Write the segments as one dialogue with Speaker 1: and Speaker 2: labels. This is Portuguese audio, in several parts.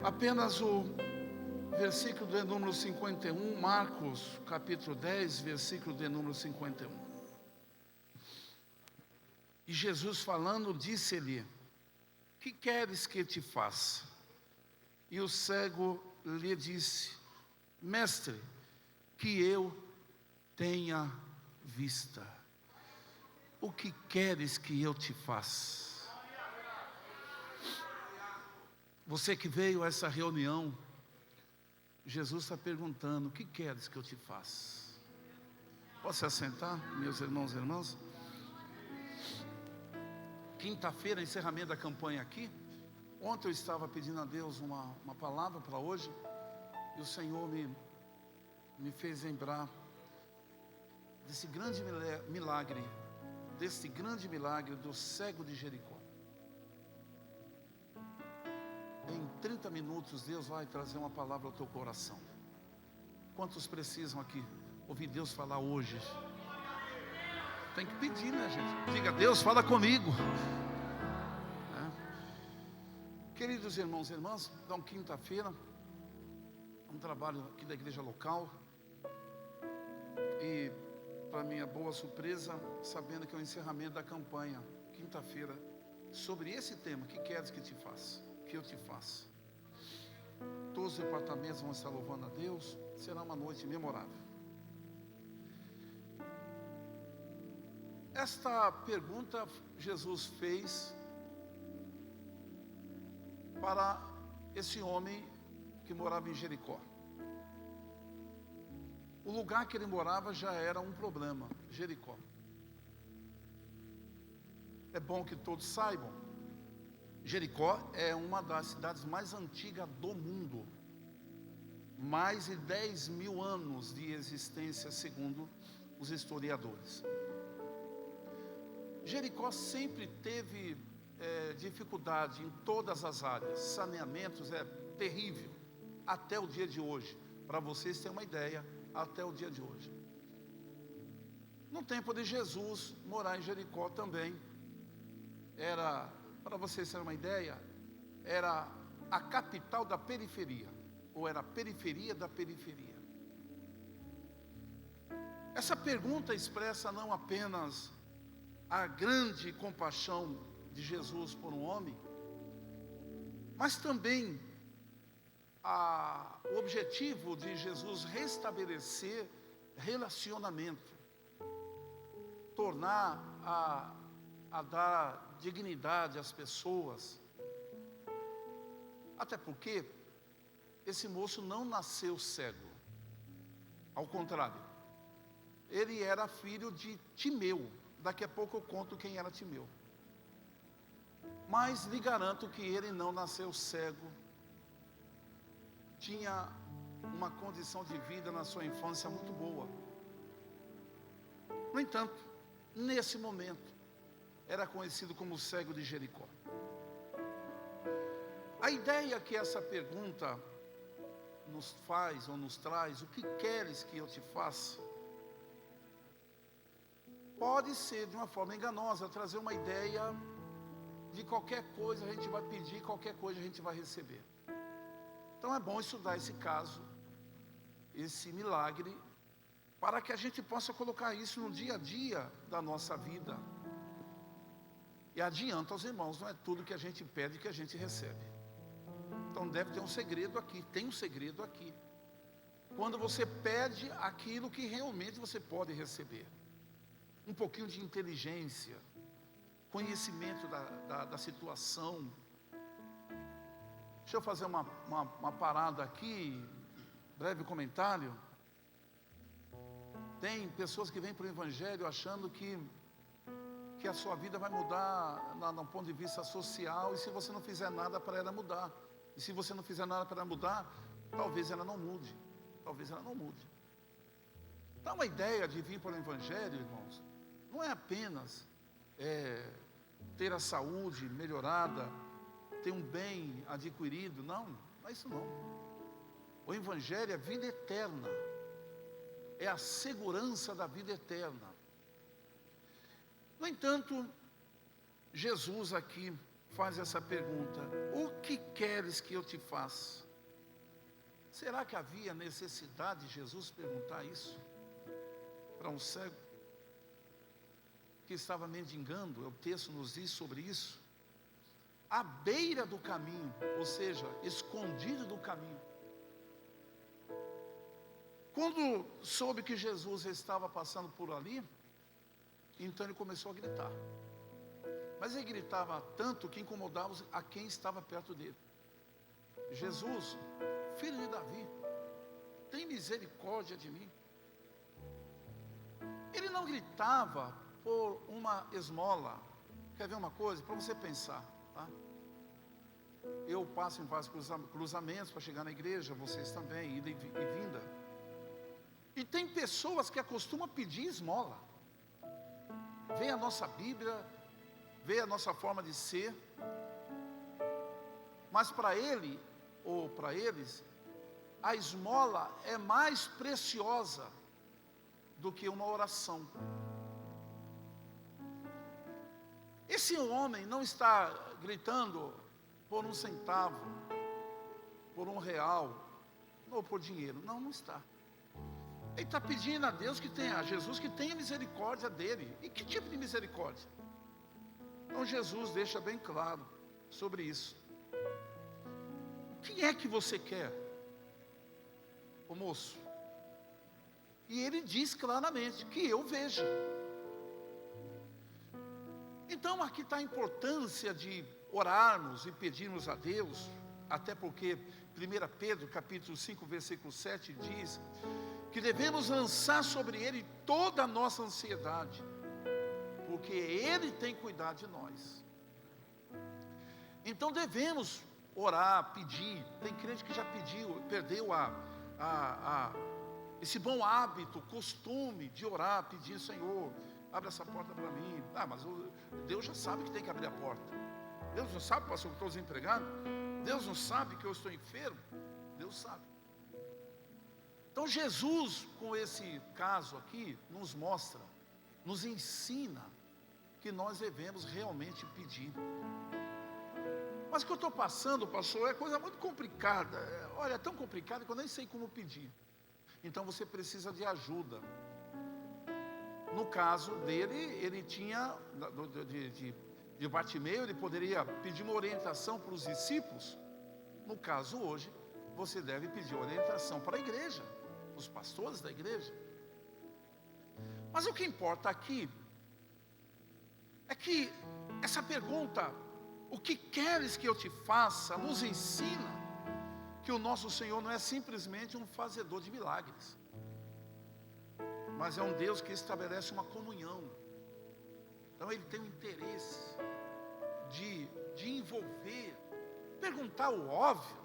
Speaker 1: Apenas o versículo de número 51, Marcos, capítulo 10, versículo de número 51. E Jesus falando, disse-lhe: que queres que te faça? E o cego lhe disse: mestre, que eu tenha vista. O que queres que eu te faça? Você que veio a essa reunião, Jesus está perguntando: o que queres que eu te faça? Posso se assentar, meus irmãos e irmãs? Quinta-feira, encerramento da campanha aqui. Ontem eu estava pedindo a Deus uma palavra para hoje, e o Senhor me fez lembrar desse grande milagre, do cego de Jericó. Em 30 minutos Deus vai trazer uma palavra ao teu coração. Quantos precisam aqui ouvir Deus falar hoje? Tem que pedir, né, gente? Diga: Deus, fala comigo. Queridos irmãos e irmãs, então quinta-feira, um trabalho aqui da igreja local. E para minha boa surpresa, sabendo que é o encerramento da campanha, quinta-feira, sobre esse tema: que queres que te faça? Que eu te faça. Todos os departamentos vão estar louvando a Deus. Será uma noite memorável. Esta pergunta Jesus fez para esse homem que morava em Jericó. O lugar que ele morava já era um problema, Jericó. É bom que todos saibam, Jericó é uma das cidades mais antigas do mundo. Mais de 10 mil anos de existência, segundo os historiadores. Jericó sempre teve dificuldade em todas as áreas. Saneamentos é terrível, até o dia de hoje. Para vocês terem uma ideia, até o dia de hoje. No tempo de Jesus, morar em Jericó também era, para vocês terem uma ideia, era a capital da periferia, ou era a periferia da periferia. Essa pergunta expressa não apenas a grande compaixão de Jesus por um homem, mas também o objetivo de Jesus restabelecer relacionamento, tornar a dar dignidade às pessoas. Até porque esse moço não nasceu cego, ao contrário, ele era filho de Timeu. Daqui a pouco eu conto quem era Timeu. Mas lhe garanto que ele não nasceu cego. Tinha uma condição de vida na sua infância muito boa. No entanto, nesse momento, era conhecido como o cego de Jericó. A ideia que essa pergunta nos faz ou nos traz: o que queres que eu te faça? Pode ser de uma forma enganosa, trazer uma ideia de qualquer coisa a gente vai pedir, qualquer coisa a gente vai receber. Então é bom estudar esse caso, esse milagre, para que a gente possa colocar isso no dia a dia da nossa vida. E adianta aos irmãos, não é tudo que a gente pede que a gente recebe. Então deve ter um segredo aqui, tem um segredo aqui. Quando você pede aquilo que realmente você pode receber. Um pouquinho de inteligência, conhecimento da situação. Deixa eu fazer uma parada aqui, breve comentário. Tem pessoas que vêm para o Evangelho achando que a sua vida vai mudar no ponto de vista social, e se você não fizer nada para ela mudar. E se você não fizer nada para ela mudar, talvez ela não mude. Talvez ela não mude. Então a ideia de vir para o Evangelho, irmãos, não é apenas ter a saúde melhorada, ter um bem adquirido. Não é isso não. O Evangelho é vida eterna. É a segurança da vida eterna. No entanto, Jesus aqui faz essa pergunta: o que queres que eu te faça? Será que havia necessidade de Jesus perguntar isso para um cego que estava mendigando? O texto nos diz sobre isso. À beira do caminho, ou seja, escondido do caminho. Quando soube que Jesus estava passando por ali, então ele começou a gritar. Mas ele gritava tanto que incomodava a quem estava perto dele. Jesus, filho de Davi, tem misericórdia de mim. Ele não gritava por uma esmola. Quer ver uma coisa? Para você pensar, tá? Eu passo em vários cruzamentos para chegar na igreja, vocês também, ida e vinda. E tem pessoas que acostumam pedir esmola. Vê a nossa Bíblia, vê a nossa forma de ser. Mas para ele, ou para eles, a esmola é mais preciosa do que uma oração. Esse homem não está gritando por um centavo, por um real, ou por dinheiro. Não, não está. Ele está pedindo a Deus a Jesus que tenha misericórdia dele. E que tipo de misericórdia? Então Jesus deixa bem claro sobre isso. O que é que você quer, ô moço? E ele diz claramente: que eu veja. Então aqui está a importância de orarmos e pedirmos a Deus, até porque 1 Pedro capítulo 5, versículo 7 diz que devemos lançar sobre Ele toda a nossa ansiedade, porque Ele tem cuidado de nós. Então devemos orar, pedir. Tem crente que já perdeu esse bom hábito, costume de orar, pedir: Senhor, abre essa porta para mim. Mas Deus já sabe que tem que abrir a porta. Deus não sabe, pastor, que eu estou desempregado? Deus não sabe que eu estou enfermo? Deus sabe. Então Jesus, com esse caso aqui, nos mostra, nos ensina que nós devemos realmente pedir. Mas o que eu estou passando, pastor, é coisa muito complicada. Olha, é tão complicado que eu nem sei como pedir. Então você precisa de ajuda. No caso dele, ele tinha, de Bartimeu, ele poderia pedir uma orientação para os discípulos. No caso hoje, você deve pedir orientação para a igreja, os pastores da igreja. Mas o que importa aqui é que essa pergunta, o que queres que eu te faça, nos ensina que o nosso Senhor não é simplesmente um fazedor de milagres, mas é um Deus que estabelece uma comunhão. Então Ele tem um interesse de envolver, perguntar o óbvio,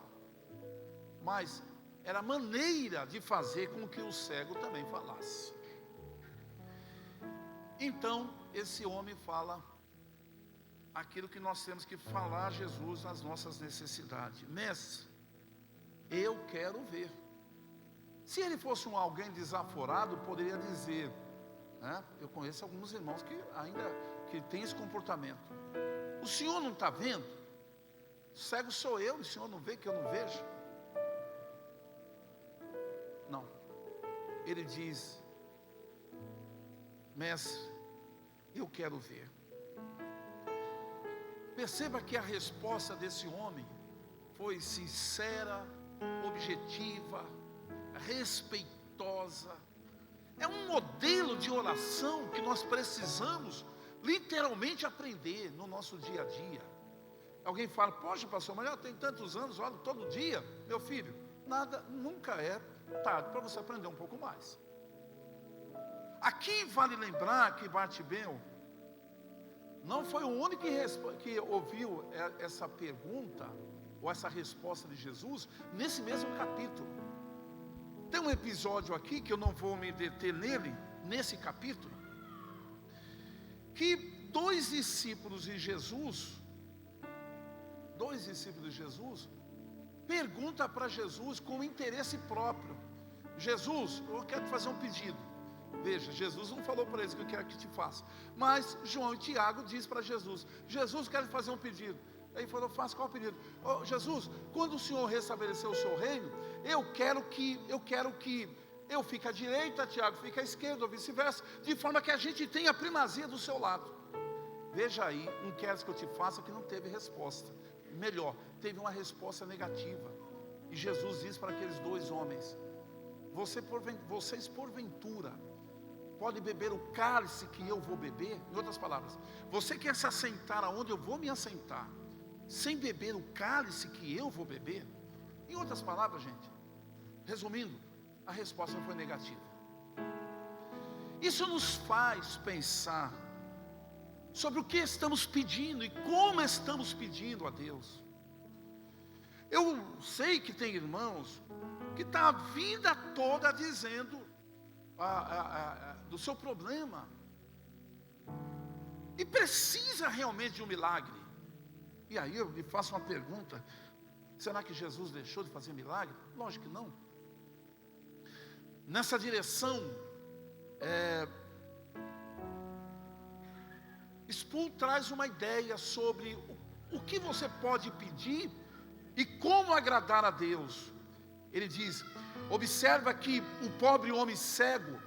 Speaker 1: mas era a maneira de fazer com que o cego também falasse. Então esse homem fala aquilo que nós temos que falar a Jesus nas nossas necessidades: mestre, eu quero ver. Se ele fosse alguém desaforado, poderia dizer, né? Eu conheço alguns irmãos que ainda têm esse comportamento: o senhor não está vendo? Cego sou eu, o senhor não vê que eu não vejo? Não. Ele diz: mestre, eu quero ver. Perceba que a resposta desse homem foi sincera, objetiva, respeitosa. É um modelo de oração que nós precisamos literalmente aprender no nosso dia a dia. Alguém fala: poxa, pastor, mas eu tenho tantos anos, oro todo dia. Meu filho, nunca é tarde para você aprender um pouco mais. Aqui vale lembrar que Bartimeu não foi o único que ouviu essa pergunta, ou essa resposta de Jesus, nesse mesmo capítulo. Tem um episódio aqui, que eu não vou me deter nele, nesse capítulo, que dois discípulos de Jesus, perguntam para Jesus com interesse próprio: Jesus, eu quero te fazer um pedido. Veja, Jesus não falou para eles que eu quero que te faça, mas João e Tiago diz para Jesus: Jesus, quero te fazer um pedido. Aí falou, faça qual pedido? Oh, Jesus, quando o Senhor restabelecer o seu reino, eu quero que eu fique à direita, Tiago fique à esquerda, ou vice-versa, de forma que a gente tenha a primazia do seu lado. Veja aí, um queres que eu te faça que não teve resposta. Melhor, teve uma resposta negativa. E Jesus disse para aqueles dois homens, vocês porventura podem beber o cálice que eu vou beber? Em outras palavras, você quer se assentar aonde eu vou me assentar, sem beber o cálice que eu vou beber? Em outras palavras, gente, resumindo, a resposta foi negativa. Isso nos faz pensar sobre o que estamos pedindo e como estamos pedindo a Deus. Eu sei que tem irmãos que estão a vida toda dizendo do seu problema, e precisa realmente de um milagre. E aí eu lhe faço uma pergunta: será que Jesus deixou de fazer milagre? Lógico que não. Nessa direção, Sproul traz uma ideia sobre o que você pode pedir e como agradar a Deus. Ele diz, observa que o pobre homem cego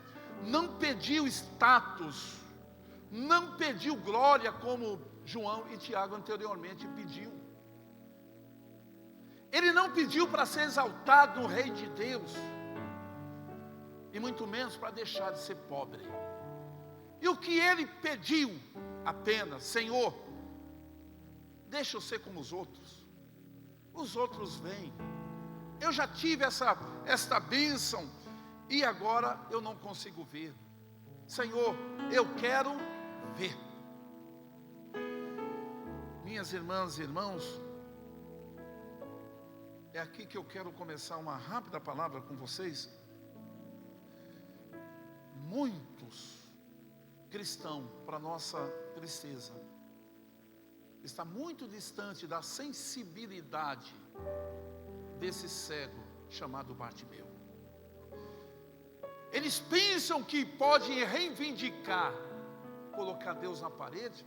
Speaker 1: não pediu status, não pediu glória como João e Tiago anteriormente pediu. Ele não pediu para ser exaltado no Rei de Deus, e muito menos para deixar de ser pobre. E o que ele pediu apenas, Senhor, deixa eu ser como os outros vêm. Eu já tive esta bênção e agora eu não consigo ver. Senhor, eu quero ver. Minhas irmãs e irmãos, é aqui que eu quero começar uma rápida palavra com vocês. Muitos cristãos, para nossa tristeza, está muito distante da sensibilidade desse cego chamado Bartimeu. Eles pensam que podem reivindicar, colocar Deus na parede,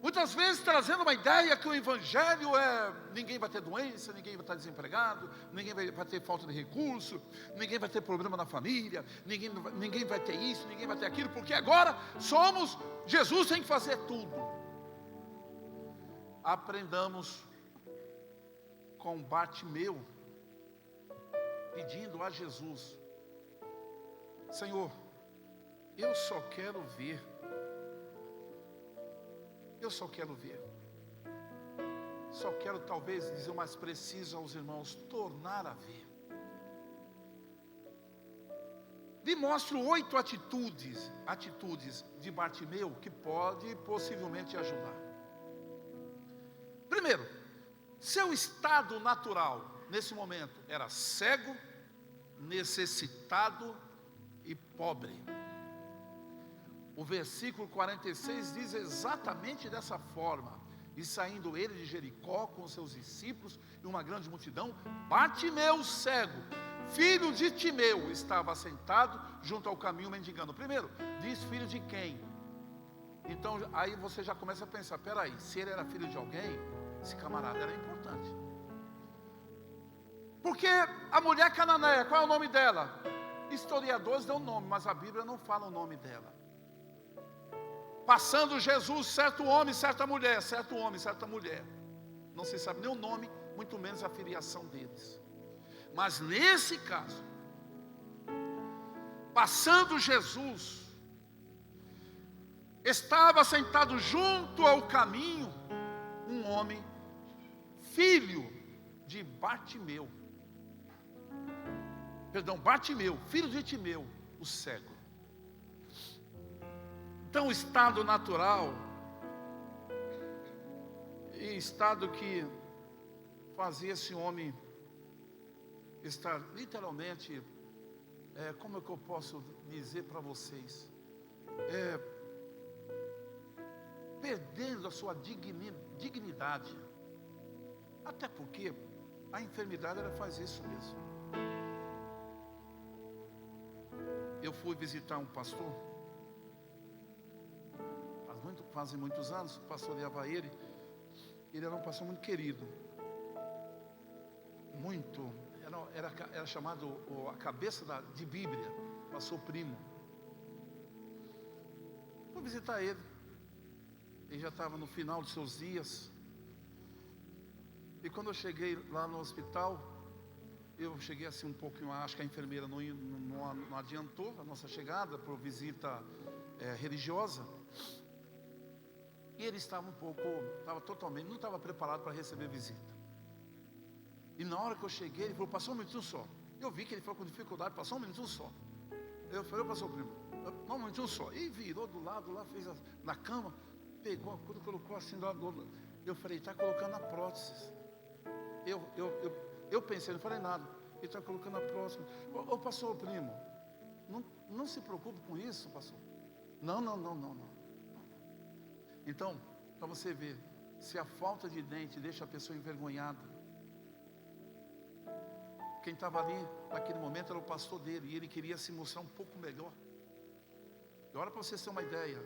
Speaker 1: muitas vezes trazendo uma ideia que o evangelho ninguém vai ter doença, ninguém vai estar desempregado, ninguém vai ter falta de recurso, ninguém vai ter problema na família, ninguém vai ter isso, ninguém vai ter aquilo, porque agora Jesus tem que fazer tudo. Aprendamos com Bartimeu, pedindo a Jesus, Senhor, eu só quero ver. Eu só quero ver. Só quero, talvez, dizer o mais preciso aos irmãos, tornar a ver. Lhe mostro 8 atitudes de Bartimeu que pode possivelmente ajudar. Primeiro, seu estado natural nesse momento era cego, necessitado e pobre. O versículo 46 diz exatamente dessa forma: e saindo ele de Jericó com seus discípulos e uma grande multidão, Bartimeu cego, filho de Timeu, estava sentado junto ao caminho mendigando. Primeiro, diz filho de quem? Então aí você já começa a pensar, peraí, se ele era filho de alguém, esse camarada era importante. Porque a mulher cananeia, qual é o nome dela? Historiadores dão nome, mas a Bíblia não fala o nome dela. Passando Jesus, certo homem, certa mulher, certo homem, certa mulher. Não se sabe nem o nome, muito menos a filiação deles. Mas nesse caso, passando Jesus, estava sentado junto ao caminho um homem, filho de Bartimeu. Bartimeu, filho de Timeu, o cego. Então, o estado natural, e estado que fazia esse homem estar literalmente, como é que eu posso dizer para vocês, perdendo a sua dignidade, até porque a enfermidade ela faz isso mesmo. Eu fui visitar um pastor, fazem muitos anos, o pastor levava ele, Ele era um pastor muito querido. Era chamado a cabeça de Bíblia, pastor Primo. Fui visitar ele. Ele já estava no final dos seus dias. E quando eu cheguei lá no hospital, eu cheguei assim um pouquinho, acho que a enfermeira não adiantou a nossa chegada por visita religiosa. E ele estava não estava preparado para receber visita. E na hora que eu cheguei, ele falou, passou um minutinho só. Eu vi que ele falou com dificuldade, passou um minutinho só. Eu falei, passou o primo, um minutinho só. E virou do lado lá, fez na cama, pegou, quando colocou assim do lado. Eu falei, está colocando a prótese. Eu pensei, não falei nada. Ele está colocando a prótese. Ô pastor primo, não se preocupe com isso, pastor. Não. Então, para você ver, se a falta de dente deixa a pessoa envergonhada, quem estava ali naquele momento era o pastor dele, e ele queria se mostrar um pouco melhor. E olha para vocês terem uma ideia,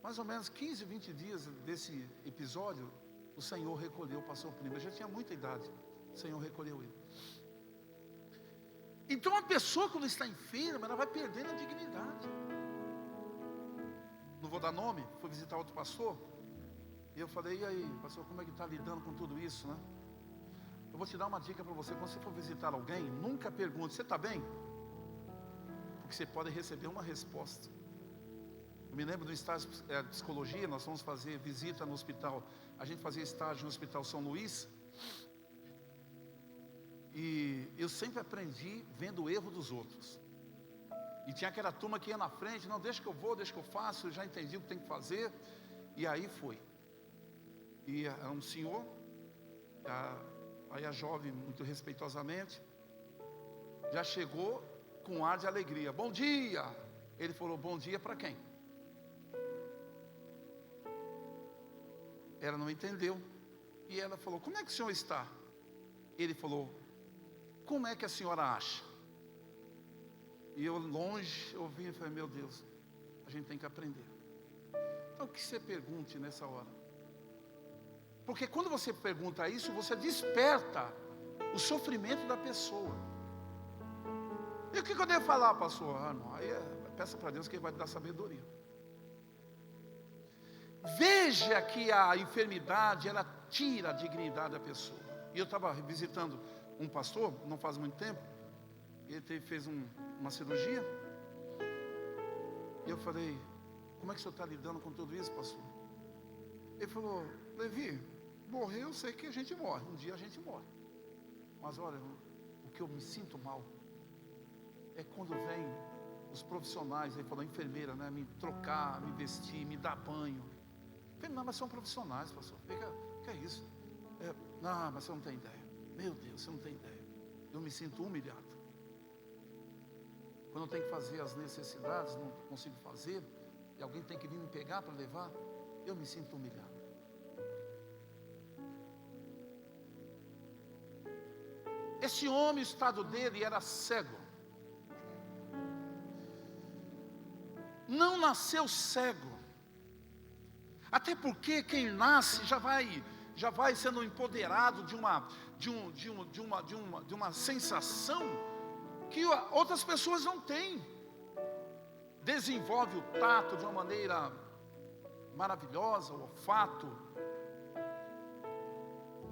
Speaker 1: mais ou menos 15, 20 dias desse episódio, o Senhor recolheu o pastor Primo. Ele já tinha muita idade, o Senhor recolheu ele. Então a pessoa quando está enferma, ela vai perdendo a dignidade. Não vou dar nome, fui visitar outro pastor, e eu falei, e aí, pastor, como é que está lidando com tudo isso, né? Eu vou te dar uma dica para você, quando você for visitar alguém, nunca pergunte, você está bem? Porque você pode receber uma resposta. Eu me lembro do estágio de psicologia, nós fomos fazer visita no hospital, a gente fazia estágio no Hospital São Luís, e eu sempre aprendi vendo o erro dos outros. E tinha aquela turma que ia na frente, não, deixa que eu vou, deixa que eu faço, eu já entendi o que tem que fazer. E aí foi. E era um senhor, aí a jovem, muito respeitosamente, já chegou com um ar de alegria. Bom dia! Ele falou, bom dia para quem? Ela não entendeu. E ela falou, como é que o senhor está? Ele falou, como é que a senhora acha? E eu longe ouvi e falei, meu Deus, a gente tem que aprender. Então o que você pergunte nessa hora? Porque quando você pergunta isso, você desperta o sofrimento da pessoa. E o que eu devo falar, pastor? Não, aí peça para Deus que Ele vai te dar sabedoria. Veja que a enfermidade, ela tira a dignidade da pessoa. E eu estava visitando um pastor, não faz muito tempo, ele fez uma cirurgia, e eu falei, como é que o senhor está lidando com tudo isso, pastor? Ele falou, Levi, morrer eu sei que a gente morre, um dia a gente morre, mas olha, o que eu me sinto mal, é quando vem os profissionais, ele falou, enfermeira, né, me trocar, me vestir, me dar banho. Eu falei, não, mas são profissionais, pastor, que é isso? Não, mas você não tem ideia, meu Deus, você não tem ideia, eu me sinto humilhado. Quando eu tenho que fazer as necessidades, não consigo fazer, e alguém tem que vir me pegar para levar, eu me sinto humilhado. Esse homem, o estado dele era cego. Não nasceu cego. Até porque quem nasce já vai sendo empoderado de uma sensação que outras pessoas não têm. Desenvolve o tato de uma maneira maravilhosa, o olfato.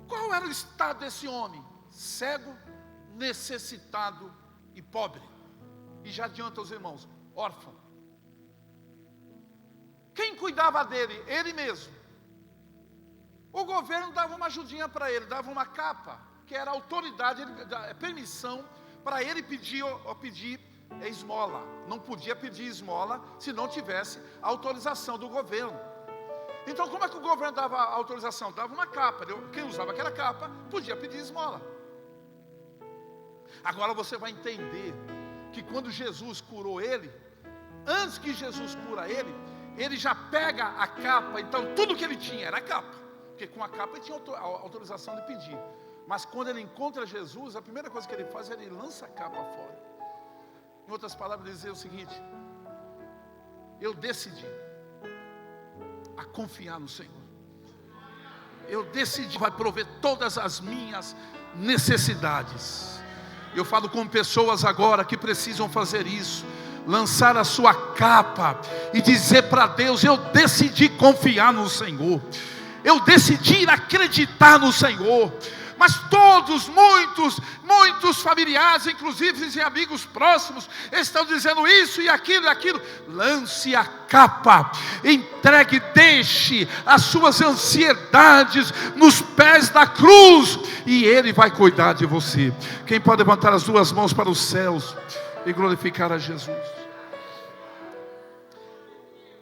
Speaker 1: Qual era o estado desse homem? Cego, necessitado e pobre. E já adianta os irmãos, órfão. Quem cuidava dele? Ele mesmo. O governo dava uma ajudinha para ele, dava uma capa, que era autoridade, permissão para ele pedir esmola. Não podia pedir esmola se não tivesse a autorização do governo. Então como é que o governo dava a autorização? Dava uma capa. Quem usava aquela capa podia pedir esmola. Agora você vai entender que quando Jesus curou ele, antes que Jesus cura ele, ele já pega a capa. Então tudo que ele tinha era a capa, porque com a capa ele tinha a autorização de pedir. Mas quando ele encontra Jesus, a primeira coisa que ele faz é ele lança a capa fora. Em outras palavras, ele diz o seguinte: eu decidi a confiar no Senhor. eu decidi, vai prover todas as minhas necessidades. Eu falo com pessoas agora que precisam fazer isso, lançar a sua capa e dizer para Deus: eu decidi confiar no Senhor, eu decidi acreditar no Senhor. Mas todos, muitos familiares, inclusive e amigos próximos, estão dizendo isso e aquilo e aquilo. Lance a capa, entregue, deixe as suas ansiedades nos pés da cruz, e Ele vai cuidar de você. Quem pode levantar as duas mãos para os céus e glorificar a Jesus?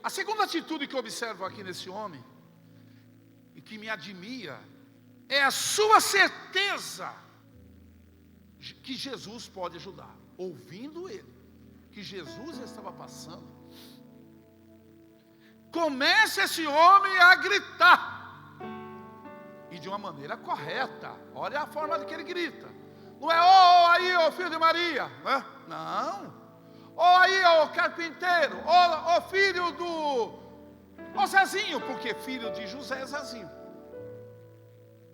Speaker 1: A segunda atitude que eu observo aqui nesse homem, e que me admira, é a sua certeza que Jesus pode ajudar. Ouvindo ele, que Jesus estava passando, começa esse homem a gritar, e de uma maneira correta. Olha a forma que ele grita. Não é: "Ô aí, ô filho de Maria", né? Não. "Ô aí, ô carpinteiro", ô filho do... ô Zezinho, porque filho de José é Zezinho.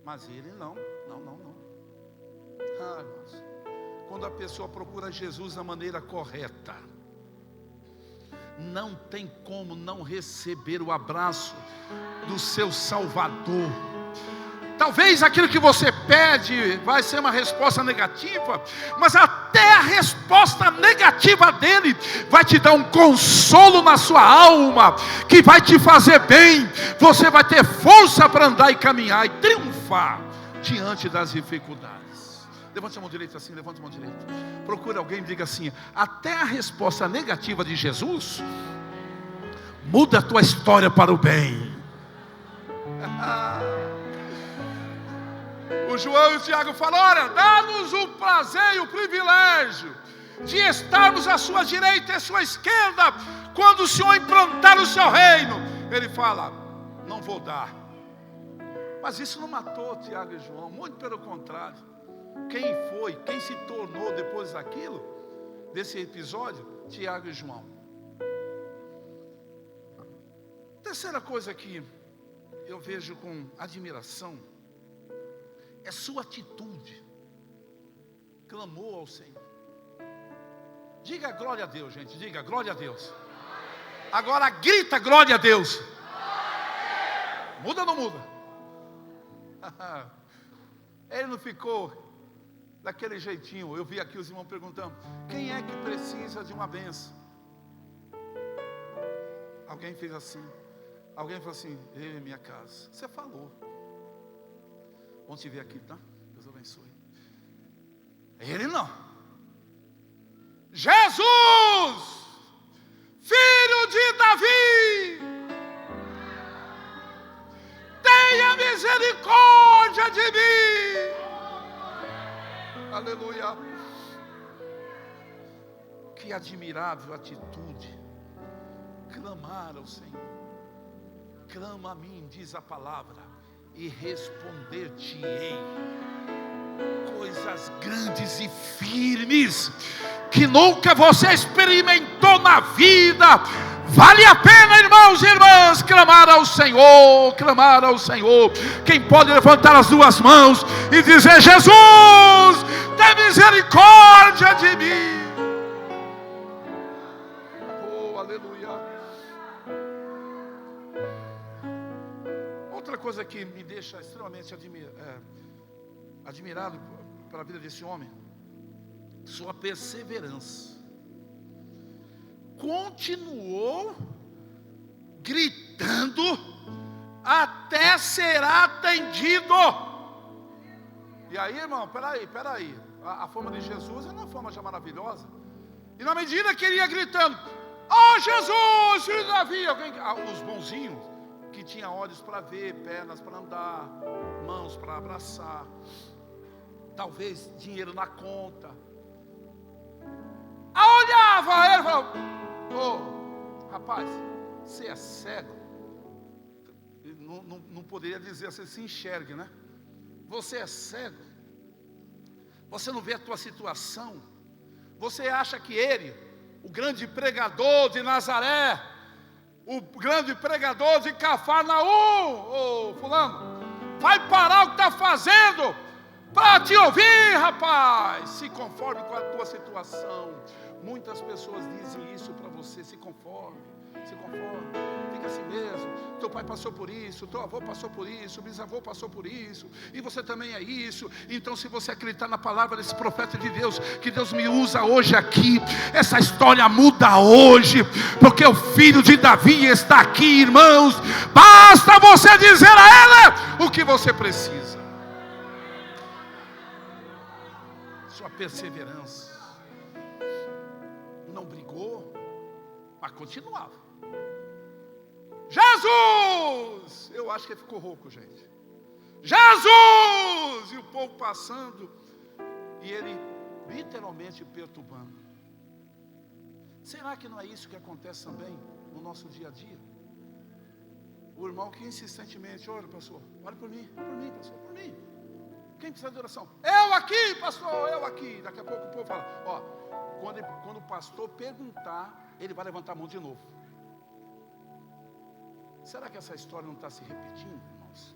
Speaker 1: Mas ele não. Irmãos, quando a pessoa procura Jesus da maneira correta, não tem como não receber o abraço do seu Salvador. Talvez aquilo que você pede vai ser uma resposta negativa, mas até a resposta negativa dele vai te dar um consolo na sua alma, que vai te fazer bem. Você vai ter força para andar e caminhar e triunfar diante das dificuldades. Levante a mão direita assim, levante a mão direita. Procure alguém e diga assim: até a resposta negativa de Jesus muda a tua história para o bem. O João e o Tiago falam: olha, dá-nos o prazer e o privilégio de estarmos à sua direita e à sua esquerda, quando o Senhor implantar o seu reino. Ele fala: não vou dar. Mas isso não matou Tiago e João, muito pelo contrário. Quem se tornou depois daquilo, desse episódio? Tiago e João. Terceira coisa que eu vejo com admiração é sua atitude. Clamou ao Senhor. Diga glória a Deus, gente. Diga glória a Deus. Agora grita glória a Deus. Muda ou não muda? Ele não ficou daquele jeitinho. Eu vi aqui os irmãos perguntando: quem é que precisa de uma bênção? Alguém fez assim. Alguém falou assim: eu e minha casa. Você falou. Vamos te ver aqui, tá? Deus abençoe. Ele não. Jesus, filho de Davi, tenha misericórdia de mim. Aleluia. Que admirável atitude. Clamar ao Senhor. Clama a mim, diz a palavra, e responder-te-ei coisas grandes e firmes que nunca você experimentou na vida. Vale a pena, irmãos e irmãs, clamar ao Senhor, clamar ao Senhor. Quem pode levantar as duas mãos e dizer: Jesus, tem misericórdia de mim. Oh, aleluia. Outra coisa que me deixa extremamente admirado pela vida desse homem, sua perseverança. Continuou gritando até ser atendido. E aí, irmão, peraí. A forma de Jesus é uma forma já maravilhosa. E na medida que ele ia gritando: ó Jesus, filho de Davi, os bonzinhos, que tinha olhos para ver, pernas para andar, mãos para abraçar, talvez dinheiro na conta, olhava ele e falava: ô, rapaz, você é cego? Não poderia dizer assim, se enxergue, né? Você é cego? Você não vê a tua situação? Você acha que ele, o grande pregador de Nazaré, o grande pregador de Cafarnaum, ô fulano, vai parar o que está fazendo para te ouvir, rapaz. Se conforme com a tua situação. Muitas pessoas dizem isso para você: se conforme, fica assim mesmo. Teu pai passou por isso, teu avô passou por isso, o bisavô passou por isso, e você também é isso. Então, se você acreditar na palavra desse profeta de Deus, que Deus me usa hoje aqui, essa história muda hoje, porque o filho de Davi está aqui, irmãos. Basta você dizer a ele o que você precisa. Sua perseverança. Não brigou, mas continuava. Jesus! Eu acho que ele ficou rouco, gente. Jesus! E o povo passando, e ele literalmente perturbando. Será que não é isso que acontece também no nosso dia a dia? O irmão que insistentemente: olha, pastor, olha por mim, pastor, por mim. Quem precisa de oração? Eu aqui, pastor, eu aqui. Daqui a pouco o povo fala: ó, quando o pastor perguntar, ele vai levantar a mão de novo. Será que essa história não está se repetindo, irmãos?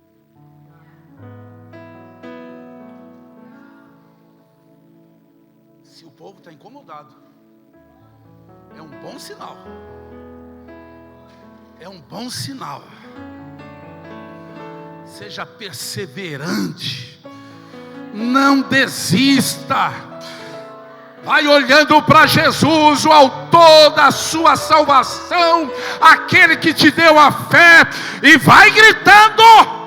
Speaker 1: Se o povo está incomodado, é um bom sinal. É um bom sinal. Seja perseverante. Não desista. Vai olhando para Jesus, o autor da sua salvação, aquele que te deu a fé, e vai gritando: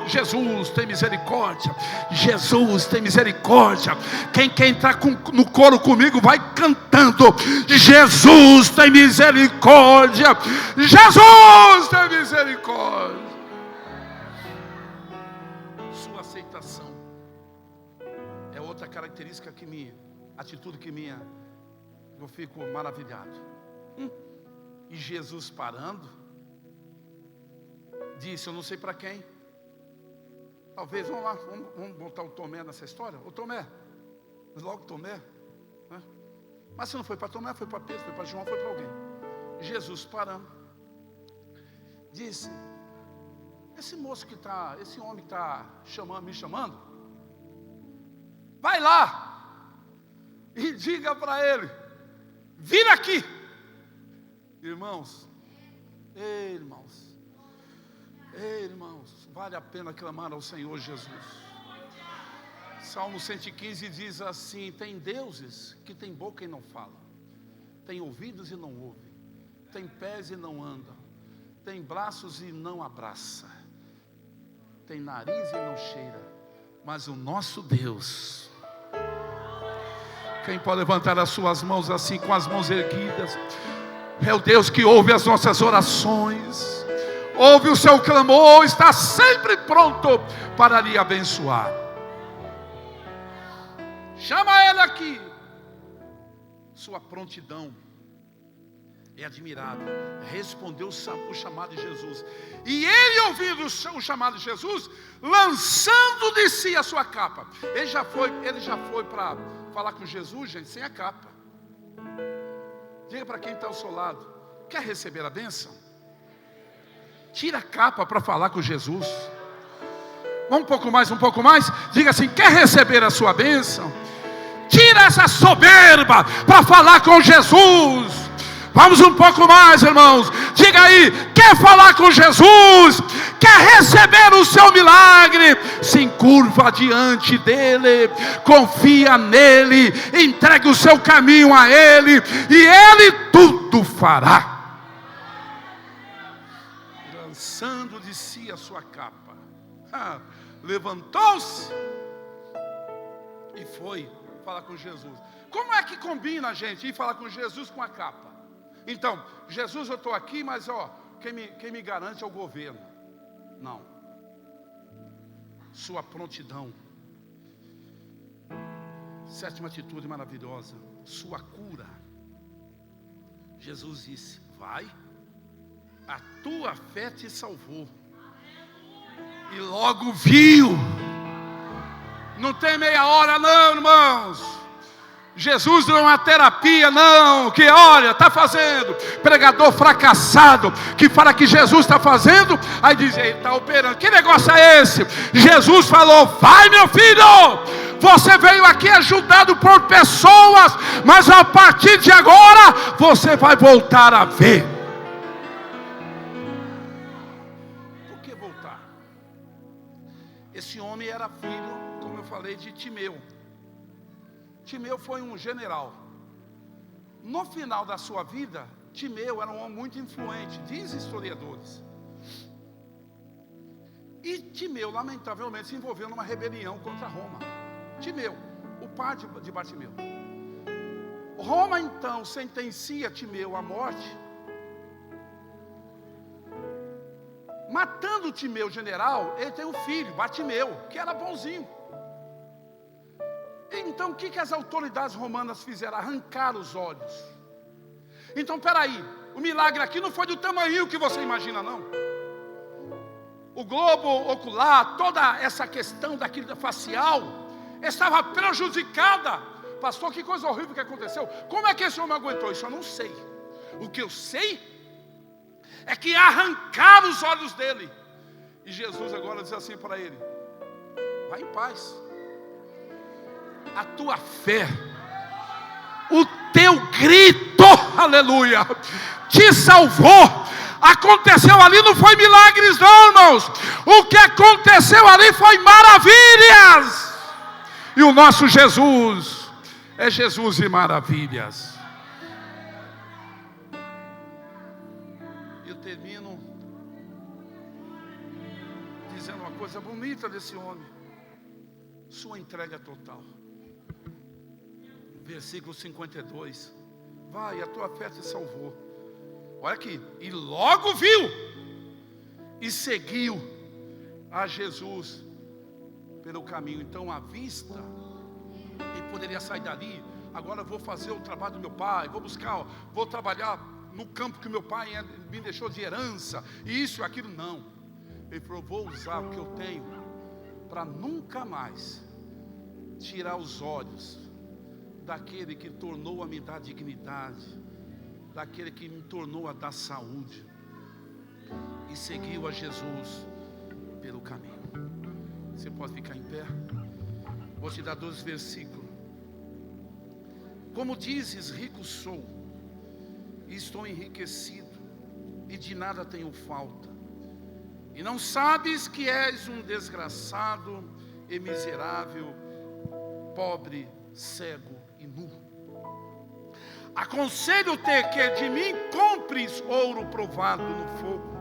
Speaker 1: Jesus, tem misericórdia. Jesus, tem misericórdia. Quem quer entrar no coro comigo, vai cantando: Jesus, tem misericórdia. Jesus, tem misericórdia. Sua aceitação é outra característica que atitude que eu fico maravilhado. E Jesus, parando, disse: eu não sei para quem. Talvez, vamos lá, vamos botar o Tomé nessa história. O Tomé, logo Tomé, né? Mas se não foi para Tomé, foi para Pedro, foi para João, foi para alguém. Jesus, parando, disse: esse homem que está me chamando, vai lá e diga para ele: vira aqui. Irmãos, vale a pena clamar ao Senhor Jesus. Salmo 115 diz assim: tem deuses que tem boca e não falam, tem ouvidos e não ouvem, tem pés e não andam, tem braços e não abraça, tem nariz e não cheira, mas o nosso Deus. Quem pode levantar as suas mãos assim, com as mãos erguidas? É o Deus que ouve as nossas orações, ouve o seu clamor, está sempre pronto para lhe abençoar. Chama ele aqui. Sua prontidão é admirável. Respondeu o chamado de Jesus. E ele, ouvindo o chamado de Jesus, lançando de si a sua capa. Ele já foi para falar com Jesus, gente, sem a capa. Diga para quem está ao seu lado: quer receber a bênção? Tira a capa para falar com Jesus. Um pouco mais. Diga assim: quer receber a sua bênção? Tira essa soberba para falar com Jesus. Vamos um pouco mais, irmãos. Diga aí: quer falar com Jesus? Quer receber o seu milagre? Se encurva diante dele, confia nele, entregue o seu caminho a ele, e ele tudo fará. Lançando de si a sua capa, levantou-se e foi falar com Jesus. Como é que combina, gente, ir falar com Jesus com a capa? Então, Jesus, eu estou aqui, mas quem me garante é o governo. Não. Sua prontidão. Sétima atitude maravilhosa: sua cura. Jesus disse: vai, a tua fé te salvou. E logo viu. Não tem meia hora não, irmãos. Jesus não é uma terapia, não, que olha, está fazendo. Pregador fracassado, que fala que Jesus está fazendo, aí diz, ele está operando. Que negócio é esse? Jesus falou, vai meu filho, você veio aqui ajudado por pessoas, mas a partir de agora, você vai voltar a ver. Por que voltar? Esse homem era filho, como eu falei, de Timeu. Timeu foi um general. No final da sua vida, Timeu era um homem muito influente, diz historiadores. E Timeu, lamentavelmente, se envolveu numa rebelião contra Roma. Timeu, o pai de Bartimeu. Roma então sentencia Timeu à morte, matando Timeu general. Ele tem um filho, Bartimeu, que era bonzinho. Então o que as autoridades romanas fizeram? Arrancar os olhos. Então peraí, o milagre aqui não foi do tamanho que você imagina, não. O globo ocular, toda essa questão daquilo facial estava prejudicada. Pastor, que coisa horrível que aconteceu. Como é que esse homem aguentou? Isso eu não sei. O que eu sei é que arrancaram os olhos dele. E Jesus agora diz assim para ele: vai em paz. A tua fé, o teu grito, aleluia, te salvou. Aconteceu ali não foi milagres não, irmãos. O que aconteceu ali foi maravilhas. E o nosso Jesus é Jesus e maravilhas. Eu termino dizendo uma coisa bonita desse homem: sua entrega total. Versículo 52. Vai, a tua fé te salvou. Olha aqui. E logo viu e seguiu a Jesus pelo caminho. Então a vista, ele poderia sair dali. Agora eu vou fazer o trabalho do meu pai, vou buscar, vou trabalhar no campo que meu pai me deixou de herança, isso e aquilo. Não. Ele falou: vou usar o que eu tenho para nunca mais tirar os olhos daquele que tornou a me dar dignidade, daquele que me tornou a dar saúde, e seguiu a Jesus pelo caminho. Você pode ficar em pé? Vou te dar 2 versículos. Como dizes, rico sou, e estou enriquecido, e de nada tenho falta, e não sabes que és um desgraçado e miserável, pobre, cego e nu. Aconselho-te que de mim compres ouro provado no fogo,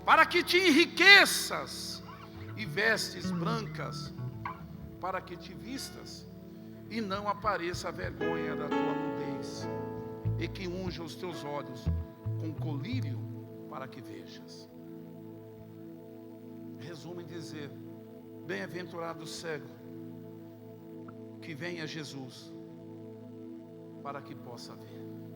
Speaker 1: para que te enriqueças, e vestes brancas, para que te vistas, e não apareça a vergonha da tua nudez, e que unja os teus olhos com colírio, para que vejas. Resumo em dizer: bem-aventurado o cego que vem a Jesus, para que possa ver.